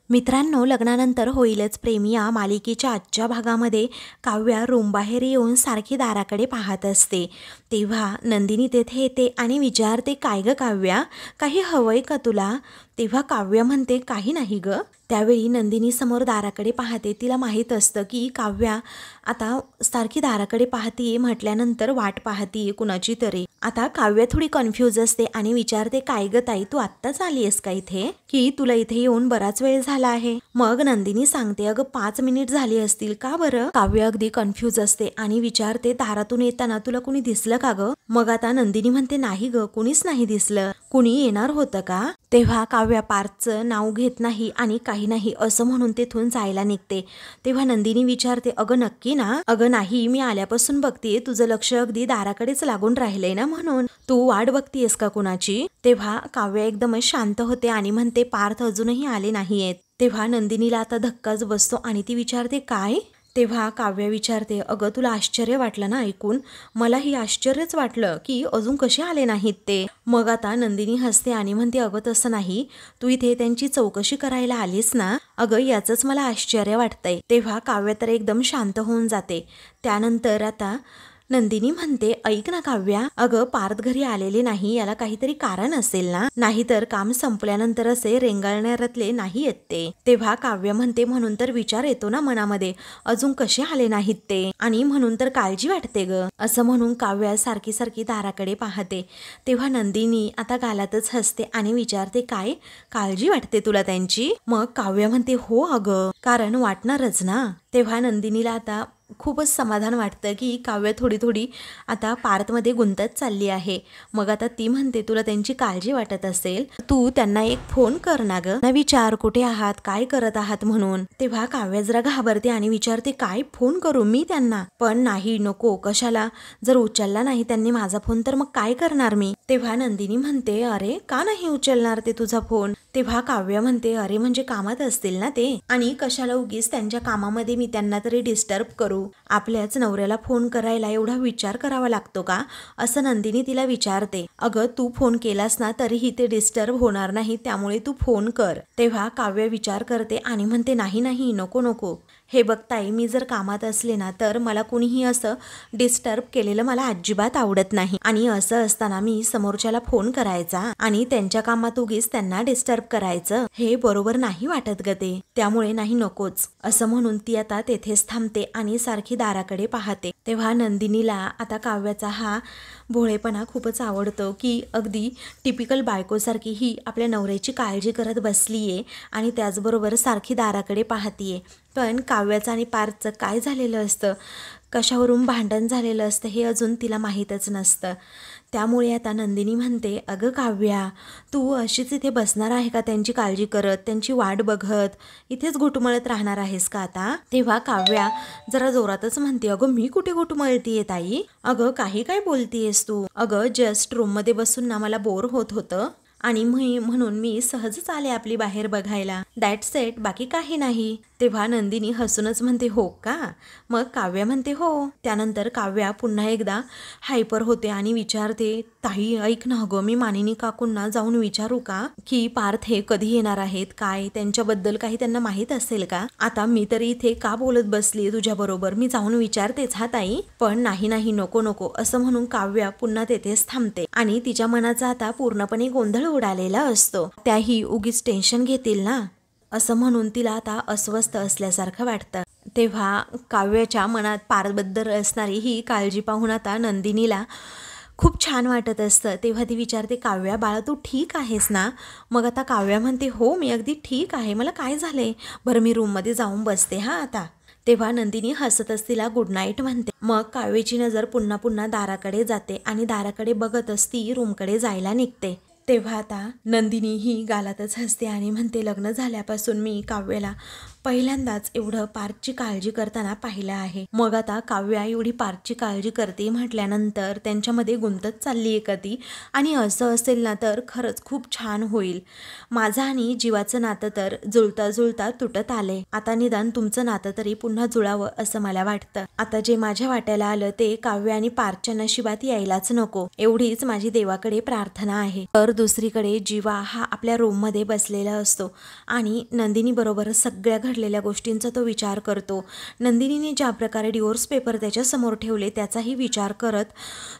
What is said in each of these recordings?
मित्रांनो, लग्नानंतर होईलच प्रेम या मालिकेच्या आजच्या भागामध्ये काव्या रूमबाहेर येऊन सारखी दाराकडे पाहत असते. तेव्हा नंदिनी तेथे येते आणि विचारते, काय ग काव्या, काही हवंय का तुला? तेव्हा काव्या म्हणते, काही नाही ग. त्यावेळी नंदिनी समोर दाराकडे पाहते. तिला माहीत असतं की काव्या आता सारखी दाराकडे पाहतीये म्हटल्यानंतर वाट पाहतीये कुणाची तरी. आता काव्या थोडी कन्फ्यूज असते आणि विचारते, काय ग ताई, तू आत्ताच आली आहेस का इथे, की तुला इथे येऊन बराच वेळ झाला आहे? मग नंदिनी सांगते, अगं 5 मिनिट झाली असतील. का बरं? काव्या अगदी कन्फ्यूज असते आणि विचारते, दारातून येताना तुला कुणी दिसलं का ग? मग आता नंदिनी म्हणते, नाही ग, कुणीच नाही दिसलं. कुणी येणार होतं का? तेव्हा काव्या पार्थचं नाव घेत नाही आणि काही नाही असं म्हणून तेथून जायला निघते. तेव्हा नंदिनी विचारते, अगं नक्की ना? अगं नाही, मी आल्यापासून बघतीये तुझं लक्ष अगदी दाराकडेच लागून राहिलंय ना, म्हणून. तू वाट बघतीयस का कुणाची? तेव्हा काव्या एकदमच शांत होते आणि म्हणते, पार्थ अजूनही आले नाहीयेत. तेव्हा नंदिनीला आता धक्काच बसतो आणि ती विचारते, काय? तेव्हा काव्या विचारते, अगं तुला आश्चर्य वाटलं ना ऐकून? मलाही आश्चर्यच वाटलं की अजून कसे आले नाहीत ते. मग आता नंदिनी हसते आणि म्हणते, अगं तसं नाही, तू इथे त्यांची चौकशी करायला आलीस ना, अगं याचंच मला आश्चर्य वाटतंय. तेव्हा काव्या तर एकदम शांत होऊन जाते. त्यानंतर आता नंदिनी म्हणते, ऐक ना काव्या, अगं पार्थ घरी आलेले नाही याला काहीतरी कारण असेल ना, नाहीतर काम संपल्यानंतर असे रेंगाळणाऱ्यातले नाही येत ते. तेव्हा काव्या म्हणते, म्हणून तर विचार येतो ना मनामध्ये, अजून कसे आले नाहीत ते, आणि म्हणून तर काळजी वाटते ग. असं म्हणून काव्या सारखी सारखी दाराकडे पाहते. तेव्हा नंदिनी आता गालातच हसते आणि विचारते, काय काळजी वाटते तुला त्यांची? मग काव्या म्हणते, हो अगं, कारण वाटणारच ना. तेव्हा नंदिनीला आता खूपच समाधान वाटतं की काव्य थोडी थोडी आता पार्थमध्ये गुंतत चालली आहे. मग आता ती म्हणते, तुला त्यांची काळजी वाटत असेल, तू त्यांना एक फोन कर ना ग, ना विचार कुठे आहात, काय करत आहात म्हणून. तेव्हा काव्य जरा घाबरते आणि विचारते, काय फोन करू मी त्यांना? पण नाही, नको, कशाला, जर उचलला नाही त्यांनी माझा फोन तर मग काय करणार मी? तेव्हा नंदिनी म्हणते, अरे का नाही उचलणार ते तुझा फोन? तेव्हा काव्य म्हणते, अरे म्हणजे कामात असतील ना ते, आणि कशाला उगीच त्यांच्या कामामध्ये मी त्यांना तरी डिस्टर्ब करू? आपल्याच नवऱ्याला फोन करायला एवढा विचार करावा लागतो का? असं नंदिनी तिला विचारते. अगं तू फोन केलास ना तरीही ते डिस्टर्ब होणार नाही, त्यामुळे तू फोन कर. तेव्हा काव्य विचार करते आणि म्हणते, नाही नाही, नको नको, हे बघ ताई, मी जर कामात असले ना तर मला कुणीही असं डिस्टर्ब केलेलं मला अजिबात आवडत नाही, आणि असं असताना मी समोरच्याला फोन करायचा आणि त्यांच्या कामात उगीच त्यांना डिस्टर्ब करायचं, हे बरोबर नाही वाटत ग ते, त्यामुळे नाही, नकोच. असं म्हणून ती आता तेथेच थांबते आणि सारखी दाराकडे पाहते. तेव्हा नंदिनीला आता काव्याचा हा भोळेपणा खूपच आवडतो की अगदी टिपिकल बायकोसारखी ही आपल्या नवऱ्याची काळजी करत बसलीये आणि त्याचबरोबर सारखी दाराकडे पाहतीये. पण काव्याचं आणि पार्थचं काय झालेलं असतं, कशावरून भांडण झालेलं असतं हे अजून तिला माहीतच नसतं. त्यामुळे आता नंदिनी म्हणते, अगं काव्या, तू अशीच इथे बसणार आहे का त्यांची काळजी करत, त्यांची वाट बघत, इथेच घुटमळत राहणार आहेस का आता? तेव्हा काव्या जरा जोरातच म्हणते, अगं मी कुठे घुटमळतीये ताई, अगं काही काय बोलतीयस तू? अगं जस्ट रूममध्ये बसून ना मला बोर होत होतं आणि म्हणून मी सहजच आले आपली बाहेर बघायला, दॅट्स इट, बाकी काही नाही. तेव्हा नंदिनी हसूनच म्हणते, हो का? मग काव्या म्हणते, हो. त्यानंतर काव्या पुन्हा एकदा हायपर होते आणि विचारते, ताई ऐक ना गं, मी मानिनी काकूंना जाऊन विचारू का की पार्थ हे कधी येणार आहेत, काय त्यांच्याबद्दल काही त्यांना माहीत असेल का? आता मी तरी इथे का बोलत बसली तुझ्या बरोबर, मी जाऊन विचारतेच हा ताई. पण नाही नाही, नको नको, असं म्हणून काव्या पुन्हा तेथेच थांबते आणि तिच्या मनाचा आता पूर्णपणे गोंधळ उडालेला असतो. त्याही उगीच टेन्शन घेतील ना, असं म्हणून तिला आता अस्वस्थ असल्यासारखं वाटतं. तेव्हा काव्याच्या मनात पार्थबद्दल असणारी ही काळजी पाहून आता नंदिनीला खूप छान वाटत असतं. तेव्हा ती विचारते, काव्या बाळा, तू ठीक आहेस ना? मग आता काव्या म्हणते, हो मी अगदी ठीक आहे, मला काय झालंय, बरं मी रूममध्ये जाऊन बसते हा आता. तेव्हा नंदिनी हसतच तिला गुड नाईट म्हणते. मग काव्याची नजर पुन्हा पुन्हा दाराकडे जाते आणि दाराकडे बघतच ती रूमकडे जायला निघते. तेव्हा आता नंदिनी ही गालातच हसते आणि म्हणते, लग्न झाल्यापासून मी काव्याला पहिल्यांदाच एवढं पार्थची काळजी करताना पाहिलं आहे. मग आता काव्या एवढी पार्थची काळजी करते म्हटल्यानंतर त्यांच्यामध्ये गुंतत चालली आहे का ती, आणि असं असेल ना तर खरंच खूप छान होईल. माझं आणि जीवाचं नातं तर जुळता जुळता तुटत आले, आता निदान तुमचं नातं तरी पुन्हा जुळावं असं मला वाटतं. आता जे माझ्या वाट्याला आलं ते काव्य आणि पार्थच्या नशिबात यायलाच नको, एवढीच माझी देवाकडे प्रार्थना आहे. तर दुसरीकडे जीवा हा आपल्या रूममध्ये बसलेला असतो आणि नंदिनी बरोबर सगळ्या घडलेल्या गोष्टींचा तो विचार करतो. नंदिनीने ज्या प्रकारे डिवोर्स पेपर त्याच्यासमोर ठेवले त्याचाही विचार करत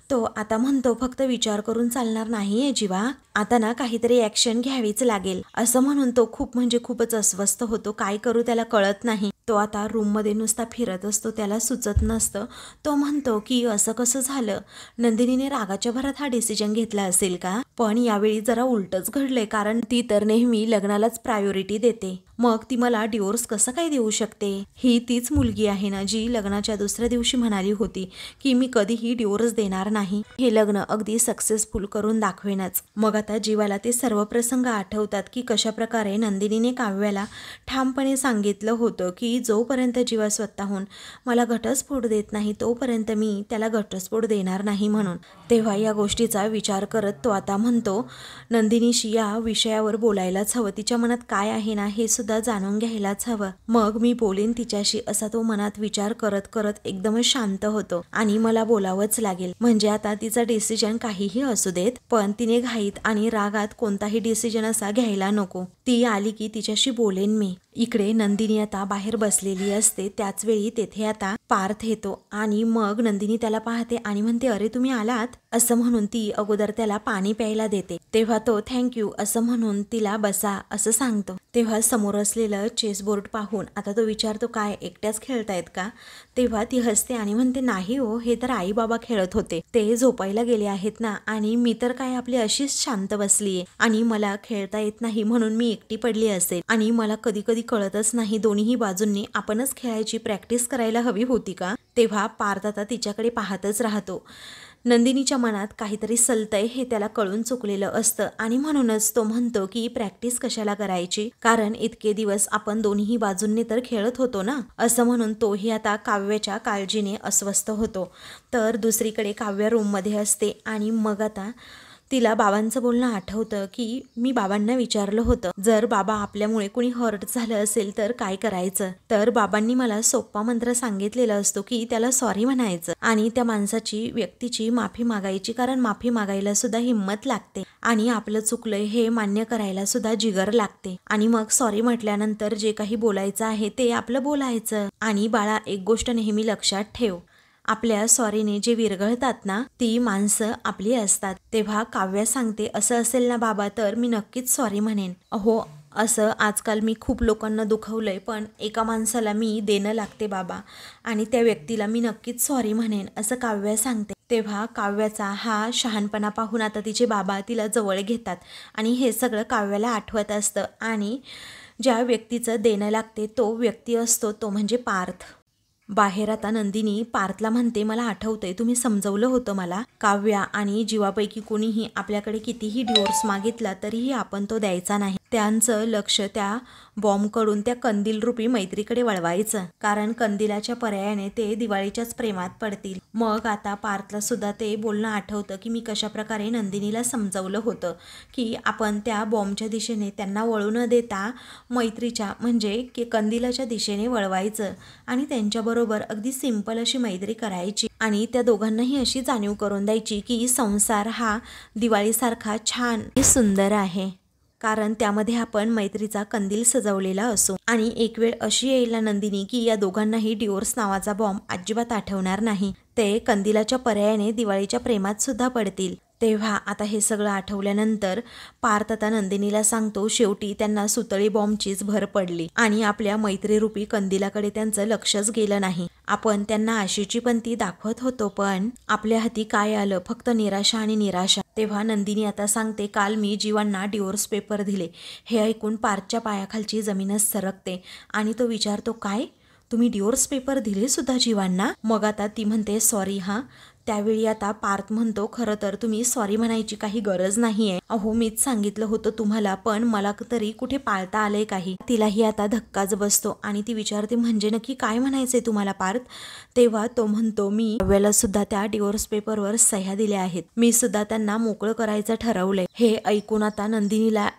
तो आता म्हणतो, फक्त विचार करून चालणार नाहीये जीवा, आता ना काहीतरी ॲक्शन घ्यावीच लागेल. असं म्हणून तो खूप म्हणजे खूपच अस्वस्थ होतो. काय करू त्याला कळत नाही. तो आता रूममध्ये नुसता फिरत असतो, त्याला सुचत नसतं. तो म्हणतो की असं कसं झालं, नंदिनीने रागाच्या भरात हा डिसिजन घेतला असेल का? पण यावेळी जरा उलटच घडलंय, कारण ती तर नेहमी लग्नालाच प्रायोरिटी देते. मग ती मला डिवोर्स कसं काय देऊ शकते? ही तीच मुलगी आहे ना जी लग्नाच्या दुसऱ्या दिवशी म्हणाली होती की मी कधीही डिवोर्स देणार नाही, हे लग्न अगदी सक्सेसफुल करून दाखवेनच. मग आता जीवाला ते सर्व प्रसंग आठवतात की कशा प्रकारे नंदिनीने काव्याला ठामपणे सांगितलं होतं की जोपर्यंत जीवा स्वतःहून मला घटस्फोट देत नाही तोपर्यंत मी त्याला घटस्फोट देणार नाही म्हणून. तेव्हा या गोष्टीचा विचार करत तो आता म्हणतो, नंदिनीशी या विषयावर बोलायलाच हवं, तिच्या मनात काय आहे ना हे सुद्धा जाणून घ्यायलाच हवं, मग मी बोलेन तिच्याशी, असा तो मनात विचार करत करत एकदमच शांत होतो. आणि मला बोलावंच लागेल, म्हणजे आता तिचा डिसिजन काहीही असू देत, पण तिने घाईत आणि रागात कोणताही डिसिजन असा घ्यायला नको. ती आली की तिच्याशी बोलेन मी. इकडे नंदिनी आता बाहेर बसलेली असते, त्याच वेळी तेथे आता पार्थ येतो आणि मग नंदिनी त्याला पाहते आणि म्हणते, अरे तुम्ही आलात, असं म्हणून ती अगोदर त्याला पाणी प्यायला देते. तेव्हा तो थँक्यू असं म्हणून तिला बसा असं सांगतो. तेव्हा समोर असलेलं चेसबोर्ड पाहून आता तो विचारतो, काय एकट्याच खेळतायत का? तेव्हा ती हसते आणि म्हणते, नाही हो, हे तर आई बाबा खेळत होते, ते झोपायला गेले आहेत ना, आणि मी तर काय आपली अशीच शांत बसलीये आणि मला खेळता येत नाही म्हणून मी एकटी पडली असेल, आणि मला कधी कधी कळतच नाही दोन्ही बाजूंनी आपणच खेळायची प्रॅक्टिस करायला हवी होती का? तेव्हा पार्थ आता तिच्याकडे पाहतच राहतो. नंदिनीच्या मनात काहीतरी सलतय हे त्याला कळून चुकलेलं असतं आणि म्हणूनच तो म्हणतो की प्रॅक्टिस कशाला करायची, कारण इतके दिवस आपण दोन्ही बाजूंनी तर खेळत होतो ना, असं म्हणून तोही आता काव्याच्या काळजीने अस्वस्थ होतो. तर दुसरीकडे काव्य रूममध्ये असते आणि मग आता तिला बाबांचं बोलणं आठवतं की मी बाबांना विचारलं होतं, जर बाबा आपल्यामुळे कोणी हर्ट झालं असेल तर काय करायचं, तर बाबांनी मला सोप्पा मंत्र सांगितलेला असतो की त्याला सॉरी म्हणायचं आणि त्या माणसाची व्यक्तीची माफी मागायची, कारण माफी मागायला सुद्धा हिंमत लागते आणि आपलं चुकलंय हे मान्य करायला सुद्धा जिगर लागते, आणि मग सॉरी म्हटल्यानंतर जे काही बोलायचं आहे ते आपलं बोलायचं. आणि बाळा, एक गोष्ट नेहमी लक्षात ठेव, आपल्या सॉरीने जे विरघळतात ना ती माणसं आपली असतात. तेव्हा काव्या सांगते, असं असेल ना बाबा तर मी नक्कीच सॉरी म्हणेन. अहो, असं आजकाल मी खूप लोकांना दुखवलंय, पण एका माणसाला मी देणं लागते बाबा, आणि त्या व्यक्तीला मी नक्कीच सॉरी म्हणेन असं काव्या सांगते. तेव्हा काव्याचा हा शहाणपणा पाहून आता तिचे बाबा तिला जवळ घेतात आणि हे सगळं काव्याला आठवत असतं, आणि ज्या व्यक्तीचं देणं लागते तो व्यक्ती असतो तो म्हणजे पार्थ. बाहेर आता नंदिनी पार्थला म्हणते, मला आठवतंय तुम्ही समजवलं होतं मला, काव्या आणि जीवापैकी कोणीही आपल्याकडे कितीही डिवोर्स मागितला तरीही आपण तो द्यायचा नाही. त्यांचं लक्ष त्या बॉम्बकडून त्या कंदील रूपी मैत्रीकडे वळवायचं, कारण कंदिलाच्या पर्यायाने ते दिवाळीच्याच प्रेमात पडतील. मग आता पार्थला सुद्धा ते बोलणं आठवतं की मी कशा प्रकारे नंदिनीला समजवलं होतं की आपण त्या बॉम्बच्या दिशेने त्यांना वळू न देता मैत्रीच्या म्हणजे की कंदिलाच्या दिशेने वळवायचं आणि त्यांच्याबरोबर अगदी सिंपल अशी मैत्री करायची, आणि त्या दोघांनाही अशी जाणीव करून द्यायची की संसार हा दिवाळीसारखा छान सुंदर आहे, कारण त्यामध्ये आपण मैत्रीचा कंदील सजवलेला असो. आणि एक वेळ अशी येईल ना नंदिनी की या दोघांनाही डिवोर्स नावाचा बॉम्ब अजिबात आठवणार नाही, ते कंदिलाच्या पर्यायाने दिवाळीच्या प्रेमात सुद्धा पडतील. तेव्हा आता हे सगळं आठवल्यानंतर पार्थ आता नंदिनीला सांगतो, शेवटी त्यांना सुतळी बॉम्बचीच भर पडली आणि आपल्या मैत्रीरूपी कंदिलाकडे त्यांचं लक्षच गेलं नाही. आपण त्यांना आशेची पंती दाखवत होतो, पण आपल्या हाती काय आलं, फक्त निराशा आणि निराशा. तेव्हा नंदिनी आता सांगते, काल मी जीवांना डिवोर्स पेपर दिले. हे ऐकून पार्थच्या पायाखालची जमीनच सरकते आणि तो विचारतो, काय तुम्ही डिवोर्स पेपर दिले सुद्धा जीवांना? मग आता ती म्हणते, सॉरी हां, त्यावेळी आता पार्थ म्हणतो, खरं तर तुम्ही सॉरी म्हणायची काही गरज नाहीये. अहो मीच सांगितलं होतं तुम्हाला, पण मला तरी कुठे पाळता आलंय काही. तिलाही आता धक्काच बसतो आणि ती विचारते, म्हणजे नक्की काय म्हणायचंय तुम्हाला पार्थ? तेव्हा तो म्हणतो, मी काव्याला सुद्धा त्या डिवोर्स पेपरवर सह्या दिल्या आहेत. मी सुद्धा त्यांना मोकळं करायचं ठरवलंय. हे ऐकून आता नंदिनीला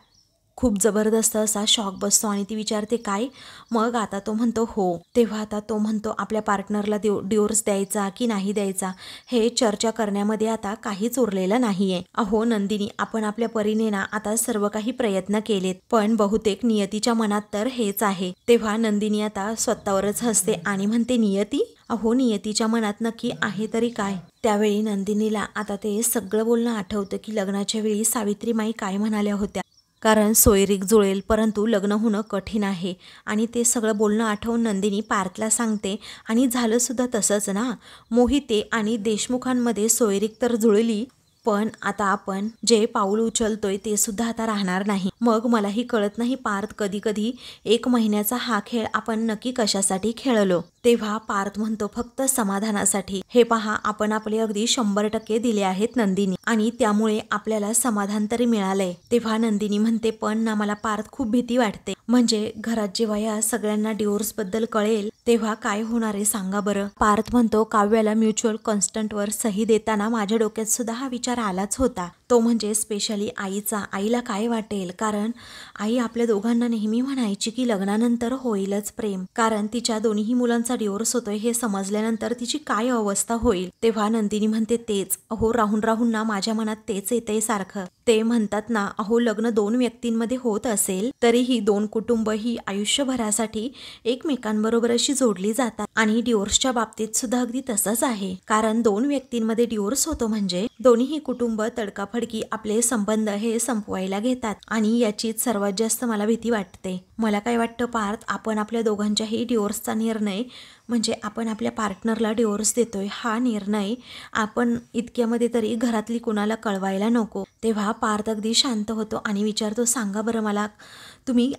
खूप जबरदस्त असा शॉक बसतो आणि ती विचारते, काय? मग आता तो म्हणतो हो. तेव्हा आता तो म्हणतो, आपल्या पार्टनरला डिवोर्स द्यायचा की नाही द्यायचा हे चर्चा करण्यामध्ये आता काहीच उरलेलं नाहीये. अहो नंदिनी, आपण आपल्या परीने ना आता सर्व काही प्रयत्न केलेत, पण बहुतेक नियतीच्या मनात तर हेच आहे. तेव्हा नंदिनी आता स्वतःवरच हसते आणि म्हणते, नियती? अहो नियतीच्या मनात नक्की आहे तरी काय? त्यावेळी नंदिनीला आता ते सगळं बोलणं आठवतं की लग्नाच्या वेळी सावित्रीमाई काय म्हणाल्या होत्या. कारण सोयरीक जुळेल परंतु लग्न होणं कठीण आहे आणि ते सगळं बोलणं आठवून नंदिनी पार्थला सांगते, आणि झालं सुद्धा तसंच ना. मोहिते आणि देशमुखांमध्ये सोयरीक तर जुळली, पण आता आपण जे पाऊल उचलतोय ते सुद्धा आता राहणार नाही. मग मलाही कळत नाही पार्थ, कधी कधी 1 महिन्याचा हा खेळ आपण नक्की कशासाठी खेळलो? तेव्हा पार्थ म्हणतो, फक्त समाधानासाठी. हे पहा, आपण आपले अगदी 100% दिले आहेत नंदिनी, आणि त्यामुळे आपल्याला समाधान तरी मिळालंय. तेव्हा नंदिनी म्हणते, पण ना मला पार्थ खूप भीती वाटते. म्हणजे घरात जेव्हा या सगळ्यांना डिवोर्स बद्दल कळेल तेव्हा काय होणार आहे सांगा बरं? पार्थ म्हणतो, काव्याला म्युच्युअल कॉन्स्टंटवर सही देताना माझ्या डोक्यात सुद्धा हा विचार आलाच होता. तो म्हणजे स्पेशली आईचा. आईला काय वाटेल? कारण आई आपल्या दोघांना नेहमी म्हणायची की लग्नानंतर होईलच प्रेम, कारण तिच्या दोन्ही मुलांचा डिवोर्स होतोय हे समजल्यानंतर तिची काय अवस्था होईल. तेव्हा नंदिनी म्हणते, तेच. अहो राहून राहून ना माझ्या मनात तेच येतंय सारखं. ते म्हणतात ना, अहो लग्न 2 व्यक्तींमध्ये होत असेल तरीही 2 कुटुंब ही आयुष्यभरासाठी एकमेकांबरोबर अशी जोडली जातात, आणि डिवोर्सच्या बाबतीत सुद्धा अगदी तसंच आहे. कारण 2 व्यक्तींमध्ये डिवोर्स होतो म्हणजे दोन्ही कुटुंब तडकाफडकी आपले संबंध हे संपवायला घेतात, आणि याचीच सर्वात जास्त मला भीती वाटते. मला काय वाटतं पार्थ, आपण आपल्या दोघांच्याही डिवोर्सचा निर्णय, म्हणजे आपण आपल्या पार्टनरला डिवोर्स देतोय हा निर्णय आपण इतक्यामध्ये तरी घरातली कुणाला कळवायला नको. तेव्हा पार्थ अगदी शांत होतो आणि विचारतो, सांगा बरं मला,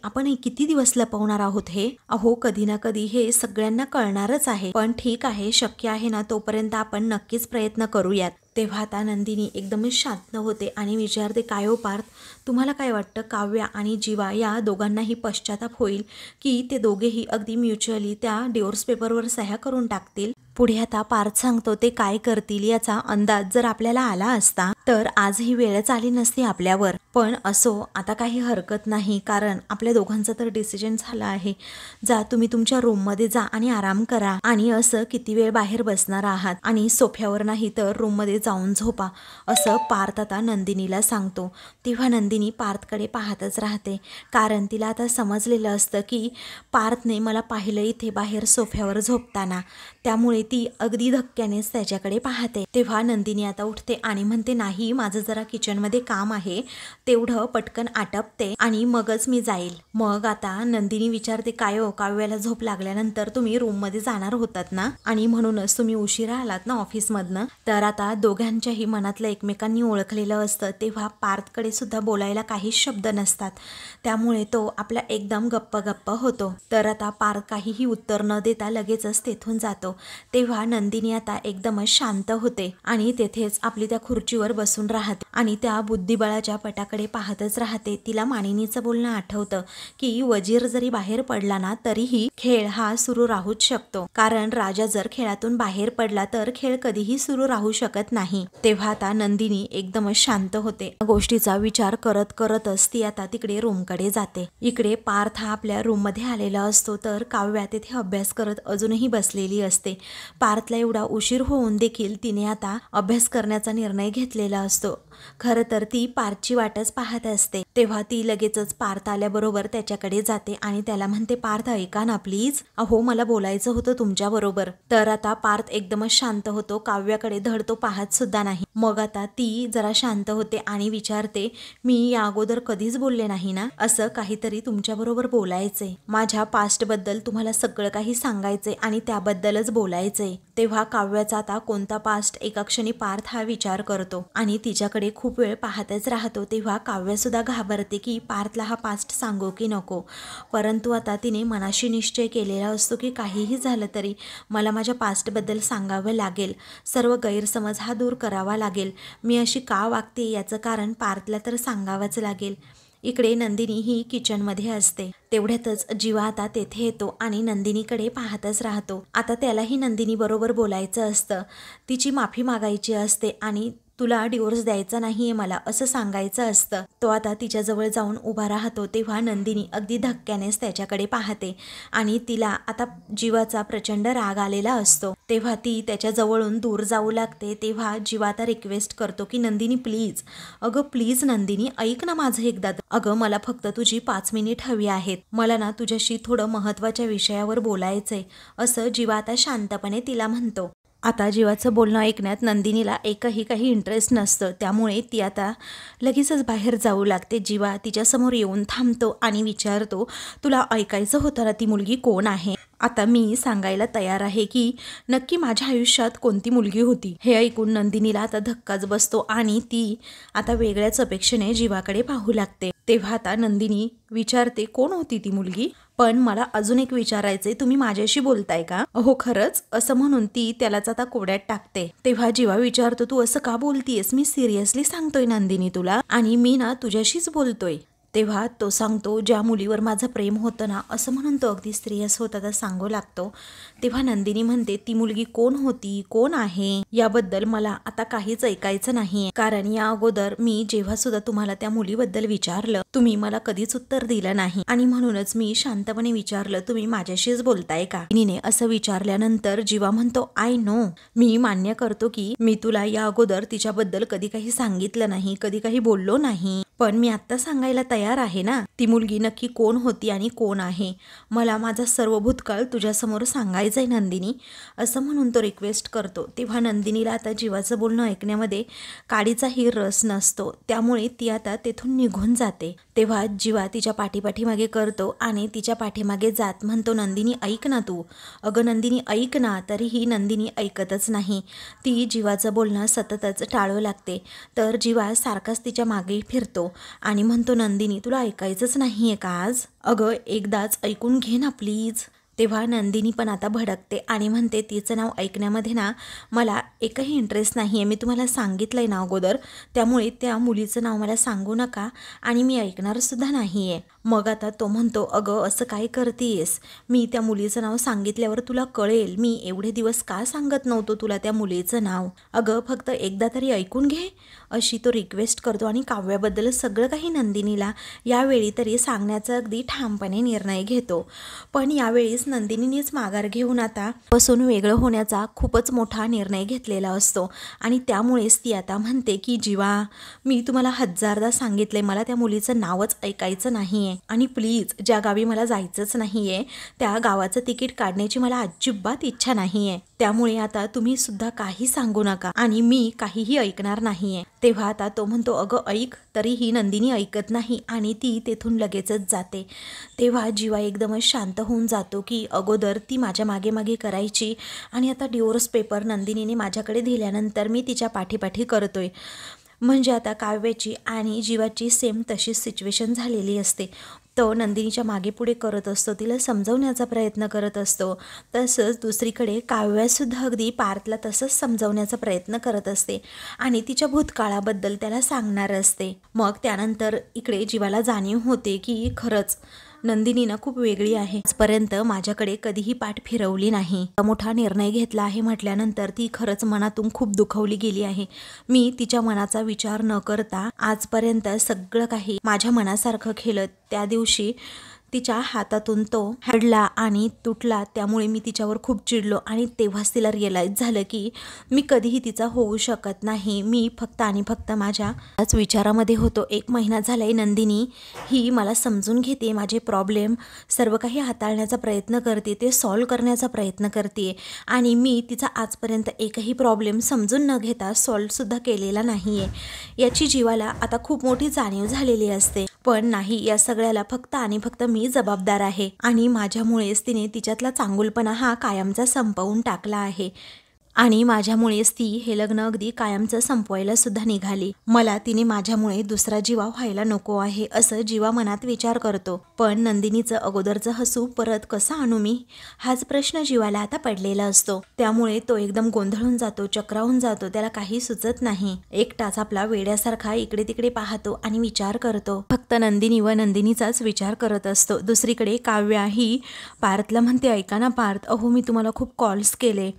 आपण किती दिवस लपवणार आहोत हे? अहो कधी ना कधी हे सगळ्यांना कळणारच आहे, पण ठीक आहे, शक्य आहे ना तोपर्यंत आपण नक्कीच प्रयत्न करूयात. तेव्हा आता नंदिनी एकदमच शांत होते आणि विचारते, काय हो पार्थ, तुम्हाला काय वाटतं, काव्या आणि जीवा या दोघांनाही पश्चाताप होईल की ते दोघेही अगदी म्युच्युअली त्या डिवोर्स पेपरवर सह्या करून टाकतील? पुढे आता पार्थ सांगतो, ते काय करतील याचा अंदाज जर आपल्याला आला असता तर आज ही वेळच आली नसती आपल्यावर. पण असो, आता काही हरकत नाही, कारण आपल्या दोघांचा तर डिसिजन झाला आहे. जा तुम्ही तुमच्या रूममध्ये जा आणि आराम करा, आणि असं किती वेळ बाहेर बसणार आहात, आणि सोफ्यावर नाही तर रूममध्ये जाऊन झोपा, असं पार्थ आता नंदिनीला सांगतो. तेव्हा नंदिनी पार्थकडे पाहतच राहते, कारण तिला आता समजलेलं असतं की पार्थने मला पाहिलं इथे बाहेर सोफ्यावर झोपताना, त्यामुळे ती अगदी धक्क्यानेच त्याच्याकडे पाहते. तेव्हा नंदिनी आता उठते आणि म्हणते, नाही, माझं जरा किचनमध्ये काम आहे, तेवढं पटकन आटपते आणि मगच मी जाईल. मग आता नंदिनी विचारते, काय हो, काव्याला झोप लागल्यानंतर तुम्ही रूममध्ये जाणार होतात ना, आणि म्हणूनच तुम्ही उशिरा आलात ना ऑफिसमधनं? तर आता दोघांच्याही मनातलं एकमेकांनी ओळखलेलं असतं, तेव्हा पार्थकडे सुद्धा बोलायला काहीच शब्द नसतात, त्यामुळे तो आपला एकदम गप्प होतो. तर आता पार्थ काहीही उत्तर न देता लगेचच तेथून जातो. तेव्हा नंदिनी आता एकदमच शांत होते आणि तेथेच आपली त्या खुर्चीवर बसून राहते आणि त्या बुद्धिबळाच्या पटाकडे पाहतच राहते. तिला मानिनीचं बोलणं आठवतं की वजीर जरी बाहेर पडला ना तरीही खेळ हा सुरू राहूच शकतो, कारण राजा जर खेळातून बाहेर पडला तर खेळ कधीही सुरू राहू शकत नाही. तेव्हा आता नंदिनी एकदमच शांत होते. गोष्टीचा विचार करत करतच ती आता तिकडे रूमकडे जाते. इकडे पार्थ हा आपल्या रूममध्ये आलेला असतो, तर काव्या तिथे अभ्यास करत अजूनही बसलेली असते. पार्थला एवढा उशीर होऊन देखील तिने आता अभ्यास करण्याचा निर्णय घेतलेला असतो. खरं तर ती पार्थची वाटच पाहत असते. तेव्हा ती लगेचच पार्थ आल्याबरोबर त्याच्याकडे जाते आणि त्याला म्हणते, पार्थ ऐका ना प्लीज, अहो मला बोलायचं होतं तुमच्या बरोबर. तर आता पार्थ एकदमच शांत होतो, काव्याकडे धड तो पाहत सुद्धा नाही. मग आता ती जरा शांत होते आणि विचारते, मी या अगोदर कधीच बोलले नाही ना, असं काहीतरी तुमच्या बरोबर बोलायचंय, माझ्या पास्ट बद्दल तुम्हाला सगळं काही सांगायचंय आणि त्याबद्दलच बोलायचंय. तेव्हा काव्याचा आता कोणता पास्ट एका क्षणी पार्थ हा विचार करतो आणि तिच्याकडे खूप वेळ पाहतच राहतो. तेव्हा तेव्हा काव्यसुद्धा घाबरते की पार्थला हा पास्ट सांगू की नको, परंतु आता तिने मनाशी निश्चय केलेला असतो की काहीही झालं तरी मला माझ्या पास्टबद्दल सांगावं लागेल, सर्व गैरसमज हा दूर करावा लागेल, मी अशी का वागते याचं कारण पार्थला तर सांगावंच लागेल. इकडे नंदिनी ही किचनमध्ये असते. तेवढ्यातच जीवा आता तेथे येतो आणि नंदिनीकडे पाहतच राहतो. आता त्यालाही नंदिनी बरोबर बोलायचं असतं, तिची माफी मागायची असते आणि तुला डिवोर्स द्यायचा नाहीये मला असं सांगायचं असतं. तो आता तिच्याजवळ जाऊन उभा राहतो. तेव्हा नंदिनी अगदी धक्क्यानेच त्याच्याकडे पाहते आणि तिला आता जीवाचा प्रचंड राग आलेला असतो. तेव्हा ती त्याच्याजवळून दूर जाऊ लागते. तेव्हा जीवा आता रिक्वेस्ट करतो की नंदिनी प्लीज, अगं प्लीज नंदिनी ऐक ना माझं एकदा, अगं मला फक्त तुझी 5 मिनिट हवी आहेत, मला ना तुझ्याशी थोडं महत्त्वाच्या विषयावर बोलायचंय, असं जीवा आता शांतपणे तिला म्हणतो. आता जीवाचं बोलणं ऐकण्यात नंदिनीला एकही काही इंटरेस्ट नसतं, त्यामुळे ती आता लगेचच बाहेर जाऊ लागते. जीवा तिच्यासमोर येऊन थांबतो आणि विचारतो, तुला ऐकायचं होतं ना ती मुलगी कोण आहे? आता मी सांगायला तयार आहे की नक्की माझ्या आयुष्यात कोणती मुलगी होती. हे ऐकून नंदिनीला आता धक्काच बसतो आणि ती आता वेगळ्याच अपेक्षेने जीवाकडे पाहू लागते. तेव्हा आता नंदिनी विचारते, कोण होती ती मुलगी? पण मला अजून एक विचारायचंय, तुम्ही माझ्याशी बोलताय का? हो खरंच, असं म्हणून ती त्यालाच आता कोड्यात टाकते. तेव्हा जीवा विचारतो, तू असं का बोलतीयस? मी सिरियसली सांगतोय नंदिनी तुला, आणि मी ना तुझ्याशीच बोलतोय. तेव्हा तो सांगतो, ज्या मुलीवर माझं प्रेम होतं ना, असं म्हणून तो अगदी सिरियस होता तर सांगू लागतो. तेव्हा नंदिनी म्हणते, ती मुलगी कोण होती, कोण आहे, याबद्दल मला आता काहीच ऐकायचं नाहीये, कारण या अगोदर मी जेव्हा सुद्धा तुम्हाला त्या मुलीबद्दल विचारलं तुम्ही मला कधीच उत्तर दिलं नाही, आणि म्हणूनच मी शांतपणे विचारलं, तुम्ही माझ्याशीच बोलताय का? नंदिनीने असं विचारल्यानंतर जीवा म्हणतो, आय नो, मी मान्य करतो की मी तुला या अगोदर तिच्याबद्दल कधी काही सांगितलं नाही, कधी काही बोललो नाही, पण मी आता सांगायला तयार आहे ना, ती मुलगी नक्की कोण होती आणि कोण आहे. मला माझा सर्व भूतकाळ तुझ्यासमोर सांगायचंय नंदिनी, असं म्हणून तो रिक्वेस्ट करतो. तेव्हा नंदिनीला आता जीवाचं बोलणं ऐकण्यामध्ये काडीचाही रस नसतो, त्यामुळे ती आता तेथून निघून जाते. तेव्हा जीवा तिच्या पाठीपाठीमागे करतो आणि तिच्या पाठीमागे जात म्हणतो, नंदिनी ऐक ना तू, अगं नंदिनी ऐक ना. तरीही नंदिनी ऐकतच नाही. ती जीवाचं बोलणं सततच टाळू लागते. तर जीवा सारखाच तिच्या मागे फिरतो आणि म्हणतो, नंदिनी तुला ऐकायचंच नाहीये का आज? अगं एकदाच ऐकून घे ना प्लीज. तेव्हा नंदिनी पण आता भडकते आणि म्हणते, तिचं नाव ऐकण्यामध्ये ना मला एकही इंटरेस्ट नाही आहे, मी तुम्हाला सांगितलंय ना अगोदर, त्यामुळे त्या मुलीचं नाव मला सांगू नका आणि मी ऐकणारसुद्धा नाही आहे. मग आता तो म्हणतो, अगं असं काय करतेस, मी त्या मुलीचं नाव सांगितल्यावर तुला कळेल, मी एवढे दिवस का सांगत नव्हतो तुला त्या मुलीचं नाव, अगं फक्त एकदा तरी ऐकून घे, अशी तो रिक्वेस्ट करतो. आणि काव्याबद्दल सगळं काही नंदिनीला यावेळी तरी सांगण्याचा अगदी ठामपणे निर्णय घेतो. पण यावेळीच नंदिनीनेच माघार घेऊन आता पासून वेगळं होण्याचा खूपच मोठा निर्णय घेतलेला असतो आणि त्यामुळेच ती आता म्हणते की जीवा, मी तुम्हाला 1000दा सांगितले, मला त्या मुलीचं नावच ऐकायचं नाहीये आणि प्लीज ज्या गावी मला जायचंच नाहीये त्या गावाचं तिकीट काढण्याची मला अजिबात इच्छा नाहीये, त्यामुळे आता तुम्ही सुद्धा काही सांगू नका आणि मी काहीही ऐकणार नाहीये. तेव्हा आता तो म्हणतो, अगं ऐक. तरीही नंदिनी ऐकत नाही आणि ती तेथून लगेचच जाते. तेव्हा जीवा एकदमच शांत होऊन जातो की अगोदर ती माझ्या मागे मागे करायची आणि आता डिवोर्स पेपर नंदिनीने माझ्याकडे दिल्यानंतर मी तिच्या पाठीपाठी करतोय. म्हणजे आता काव्याची आणि जीवाची सेम तशीच सिच्युएशन झालेली असते. तो नंदिनीच्या मागे पुढे करत असतो, तिला समजवण्याचा प्रयत्न करत असतो. तसंच दुसरीकडे काव्यासुद्धा अगदी पार्थला तसंच समजवण्याचा प्रयत्न करत असते आणि तिच्या भूतकाळाबद्दल त्याला सांगणार असते. मग त्यानंतर इकडे जीवाला जाणीव होते की खरंच नंदिनी ना खूप वेगळी आहे, आजपर्यंत माझ्याकडे कधीही पाठ फिरवली नाही, मोठा निर्णय घेतला आहे म्हटल्यानंतर ती खरंच मनातून खूप दुखवली गेली आहे. मी तिच्या मनाचा विचार न करता आजपर्यंत सगळं काही माझ्या मनासारखं केलं. त्या दिवशी तिच्या हातातून तो हडला आणि तुटला, त्यामुळे मी तिच्यावर खूप चिडलो आणि तेव्हाच तिला रिअलाइज झालं की मी कधीही तिचा होऊ शकत नाही. मी फक्त आणि फक्त माझ्याच विचारामध्ये होतो. 1 महिना झालाय नंदिनी ही मला समजून घेते, माझे प्रॉब्लेम सर्व काही हाताळण्याचा प्रयत्न करते, ते सॉल्व्ह करण्याचा प्रयत्न करते आणि मी तिचा आजपर्यंत एकही प्रॉब्लेम समजून न घेता सॉल्व्हसुद्धा केलेला नाही आहे. याची जीवाला आता खूप मोठी जाणीव झालेली असते. पण नाही, या सगळ्याला फक्त आणि फक्त मी जबाबदार आहे आणि माझ्यामुळेच तिने तिच्यातला चांगुलपणा हा कायमचा संपवून टाकला आहे. आणि माझ्यामुळेच ती हे लग्न अगदी कायमचं संपवायला सुद्धा निघाली. मला तिने माझ्यामुळे दुसरा जीवा व्हायला नको आहे असं जीवा मनात विचार करतो. पण नंदिनीचं अगोदरचं हसू परत कसं आणू मी, हाच प्रश्न जीवाला आता पडलेला असतो. त्यामुळे तो एकदम गोंधळून जातो, चक्रावून जातो, त्याला काही सुचत नाही. एकटाच आपला वेड्यासारखा इकडे तिकडे पाहतो आणि विचार करतो. फक्त नंदिनी व नंदिनीचाच विचार करत असतो. दुसरीकडे काव्या ही पार्थला म्हणते, ऐका ना पार्थ, अहो मी तुम्हाला खूप कॉल्स केले,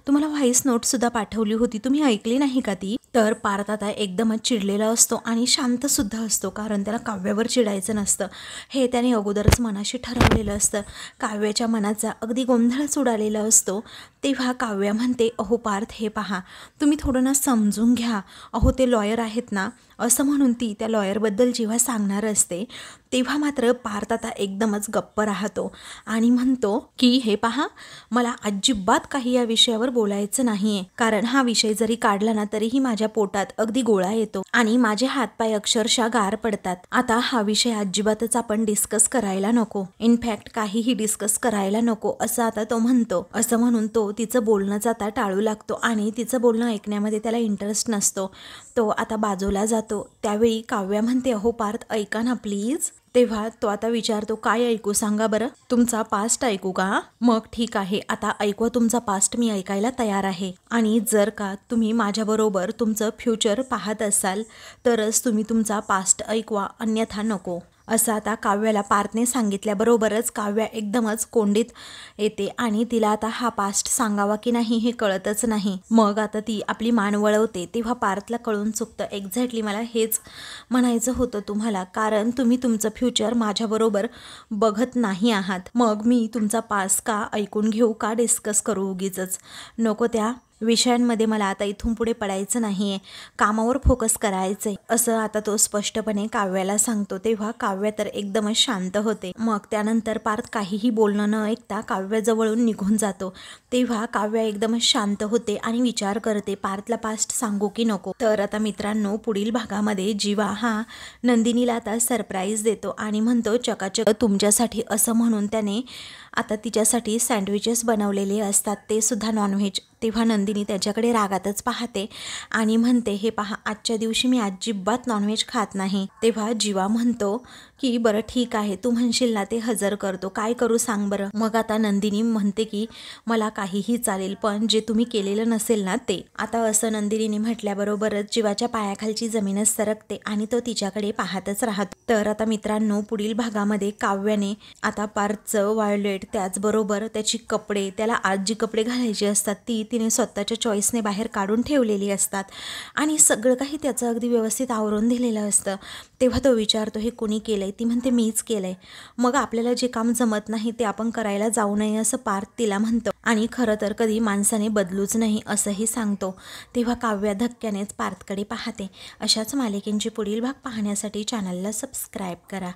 तुम्हाला व्हॉइस नोटसुद्धा पाठवली होती, तुम्ही ऐकली नाही का ती? तर पार्थ आता एकदमच चिडलेला असतो आणि शांतसुद्धा असतो, कारण त्याला काव्यावर चिडायचं नसतं, हे त्याने अगोदरच मनाशी ठरवलेलं असतं. काव्याच्या मनाचा अगदी गोंधळच उडालेला असतो. तेव्हा काव्या म्हणते, अहो पार्थ हे पहा, तुम्ही थोडं ना समजून घ्या, अहो ते लॉयर आहेत ना, असं म्हणून ती त्या लॉयरबद्दल जेव्हा सांगणार असते तेव्हा मात्र पार्थ आता एकदमच गप्प राहतो आणि म्हणतो की हे पहा, मला अजिबात काही या विषयावर बोलायचं नाहीये, कारण हा विषय जरी काढला ना तरीही माझ्या पोटात अगदी गोळा येतो आणि माझे हातपाय अक्षरशः गार पडतात. आता हा विषय अजिबातच आपण डिस्कस करायला नको, इनफॅक्ट काहीही डिस्कस करायला नको असं आता तो म्हणतो. असं म्हणून तो तिचं बोलणंच आता टाळू लागतो आणि तिचं बोलणं ऐकण्यामध्ये त्याला इंटरेस्ट नसतो. तो आता बाजूला जातो. त्यावेळी काव्या म्हणते, अहो पार्थ ऐका ना प्लीज. तेव्हा तो आता विचारतो, काय ऐकू सांगा बरं, तुमचा पास्ट ऐकू का? मग ठीक आहे, आता ऐकवा तुमचा पास्ट, मी ऐकायला तयार आहे. आणि जर का तुम्ही माझ्याबरोबर तुमचं फ्युचर पाहत असाल तरच तुम्ही तुमचा पास्ट ऐकवा, अन्यथा नको, असं आता काव्याला पार्थने सांगितल्याबरोबरच काव्या एकदमच कोंडीत येते आणि तिला आता हा पास्ट सांगावा की नाही हे कळतच नाही. मग आता ती आपली मान वळवते. तेव्हा पार्थला कळून चुकतं, एक्झॅक्टली मला हेच म्हणायचं होतं तुम्हाला, कारण तुम्ही तुमचं फ्युचर माझ्याबरोबर बघत नाही आहात. मग मी तुमचा पास्ट का ऐकून घेऊ, का डिस्कस करू उगीचच, नको त्या विषयांमध्ये मला आता इथून पुढे पडायचं नाहीये, कामावर फोकस करायचंय, असं आता तो स्पष्टपणे काव्याला सांगतो. तेव्हा काव्या तर एकदमच शांत होते. मग त्यानंतर पार्थ काहीही बोलणं न ऐकता काव्याजवळून निघून जातो. तेव्हा काव्या एकदमच शांत होते आणि विचार करते, पार्थला पास्ट सांगू की नको. तर आता मित्रांनो, पुढील भागामध्ये जीवा हा नंदिनीला आता सरप्राईज देतो आणि म्हणतो, चकाचक तुमच्यासाठी, असं म्हणून त्याने आता तिच्यासाठी सँडविचेस बनवलेले असतात, ते सुद्धा नॉनव्हेज. तेव्हा नंदिनी त्याच्याकडे रागातच पाहते आणि म्हणते, हे पहा, आजच्या दिवशी मी अजिबात नॉनव्हेज खात नाही. तेव्हा जीवा म्हणतो की बरं ठीक आहे, तू म्हणशील ना ते हजर करतो, काय करू सांग बरं. मग आता नंदिनी म्हणते की मला काहीही चालेल, पण जे तुम्ही केलेलं नसेल ना ते. आता असं नंदिनीने म्हटल्याबरोबरच जीवाच्या पायाखालची जमीनच सरकते आणि तो तिच्याकडे पाहतच राहतो. तर आता मित्रांनो, पुढील भागामध्ये काव्याने आता पार्थचं वॉलेट, त्याचबरोबर त्याची कपडे, त्याला आज जी कपडे घालायची असतात ती तिने स्वतःच्या चॉईसने बाहेर काढून ठेवलेली असतात आणि सगळं काही त्याचं अगदी व्यवस्थित आवरून दिलेलं असतं. तेव्हा तो विचारतो, हे कोणी केलंय? ती म्हणते, मीच केलंय. मग आपल्याला जे काम जमत नाही ते आपण करायला जाऊ नये असं पार्थ तिला म्हणतो आणि खरं तर कधी माणसाने बदलूच नाही असंही सांगतो. तेव्हा काव्या धक्क्यानेच पार्थकडे पाहते. अशाच मालिकेंचे पुढील भाग पाहण्यासाठी चॅनलला सबस्क्राईब करा.